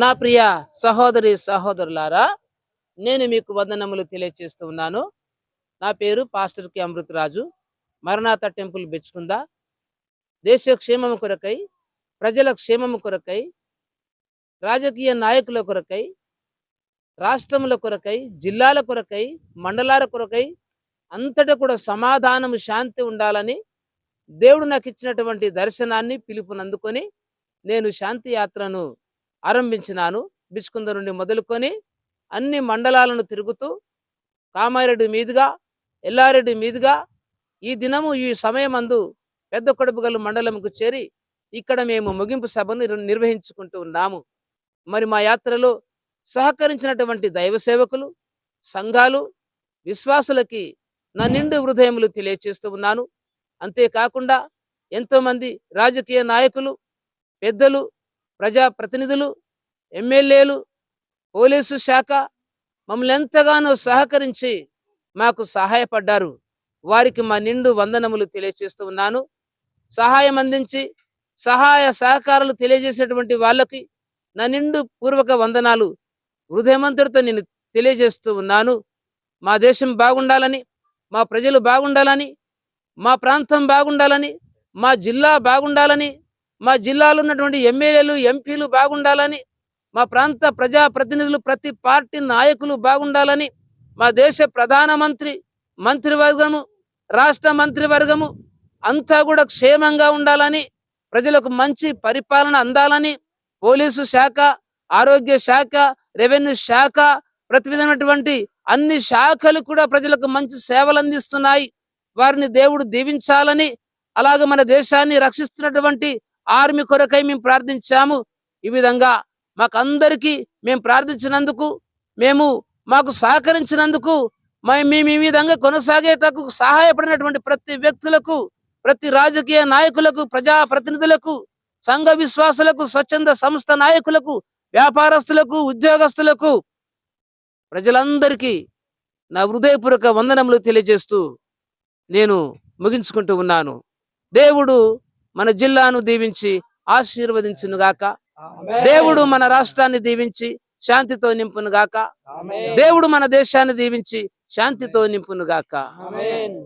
నా ప్రియ సహోదరి సహోదరులారా, నేను మీకు వందనములు తెలియజేస్తూ ఉన్నాను. నా పేరు పాస్టర్ కె అమృతరాజు. మరణాత టెంపుల్ బెచ్చుకుందా దేశ క్షేమము కొరకై, ప్రజల క్షేమము కొరకై, రాజకీయ నాయకుల కొరకై, రాష్ట్రముల కొరకై, జిల్లాల కొరకై, మండలాల కొరకై అంతటా కూడా సమాధానము, శాంతి ఉండాలని దేవుడు నాకు ఇచ్చినటువంటి దర్శనాన్ని, పిలుపునందుకొని నేను శాంతి యాత్రను ఆరంభించినాను. బిచ్కుంద నుండి మొదలుకొని అన్ని మండలాలను తిరుగుతూ కామారెడ్డి మీదుగా, ఎల్లారెడ్డి మీదుగా ఈ దినము ఈ సమయమందు పెద్ద కొడుపుగల్లు మండలంకు చేరి ఇక్కడ మేము ముగింపు సభను నిర్వహించుకుంటూ ఉన్నాము. మరి మా యాత్రలో సహకరించినటువంటి దైవ సేవకులు, సంఘాలు, విశ్వాసులకి నా నిండు హృదయములు తెలియచేస్తూ ఉన్నాను. అంతేకాకుండా ఎంతోమంది రాజకీయ నాయకులు, పెద్దలు, ప్రజాప్రతినిధులు, ఎమ్మెల్యేలు, పోలీసు శాఖ మమ్మల్ని ఎంతగానో సహకరించి మాకు సహాయపడ్డారు. వారికి మా నిండు వందనములు తెలియచేస్తూ ఉన్నాను. సహాయం అందించి సహాయ సహకారాలు తెలియజేసేటువంటి వాళ్ళకి నా నిండు పూర్వక వందనాలు హృదయమంతటితో నేను తెలియజేస్తూ ఉన్నాను. మా దేశం బాగుండాలని, మా ప్రజలు బాగుండాలని, మా ప్రాంతం బాగుండాలని, మా జిల్లా బాగుండాలని, మా జిల్లాలో ఉన్నటువంటి ఎమ్మెల్యేలు, ఎంపీలు బాగుండాలని, మా ప్రాంత ప్రజాప్రతినిధులు, ప్రతి పార్టీ నాయకులు బాగుండాలని, మా దేశ ప్రధానమంత్రి, మంత్రివర్గము, రాష్ట్ర మంత్రివర్గము అంతా కూడా క్షేమంగా ఉండాలని, ప్రజలకు మంచి పరిపాలన అందాలని, పోలీసు శాఖ, ఆరోగ్య శాఖ, రెవెన్యూ శాఖ, ప్రతి విధమైనటువంటి అన్ని శాఖలు కూడా ప్రజలకు మంచి సేవలు అందిస్తున్నాయి. వారిని దేవుడు దీవించాలని, అలాగే మన దేశాన్ని రక్షిస్తున్నటువంటి ఆర్మీ కొరకై మేము ప్రార్థించాము. ఈ విధంగా మాకందరికీ మేము ప్రార్థించినందుకు, మాకు సహకరించినందుకు, మేము ఈ విధంగా కొనసాగేటకు సహాయపడినటువంటి ప్రతి వ్యక్తులకు, ప్రతి రాజకీయ నాయకులకు, ప్రజాప్రతినిధులకు, సంఘ విశ్వాసులకు, స్వచ్ఛంద సంస్థ నాయకులకు, వ్యాపారస్తులకు, ఉద్యోగస్తులకు, ప్రజలందరికీ నా హృదయపూర్వక వందనములు తెలియజేస్తూ నేను ముగించుకుంటూ ఉన్నాను. దేవుడు మన జిల్లాను దీవించి ఆశీర్వదించునుగాక. దేవుడు మన రాష్ట్రాన్ని దీవించి శాంతితో నింపునుగాక. దేవుడు మన దేశాన్ని దీవించి శాంతితో నింపునుగాక. ఆమేన్.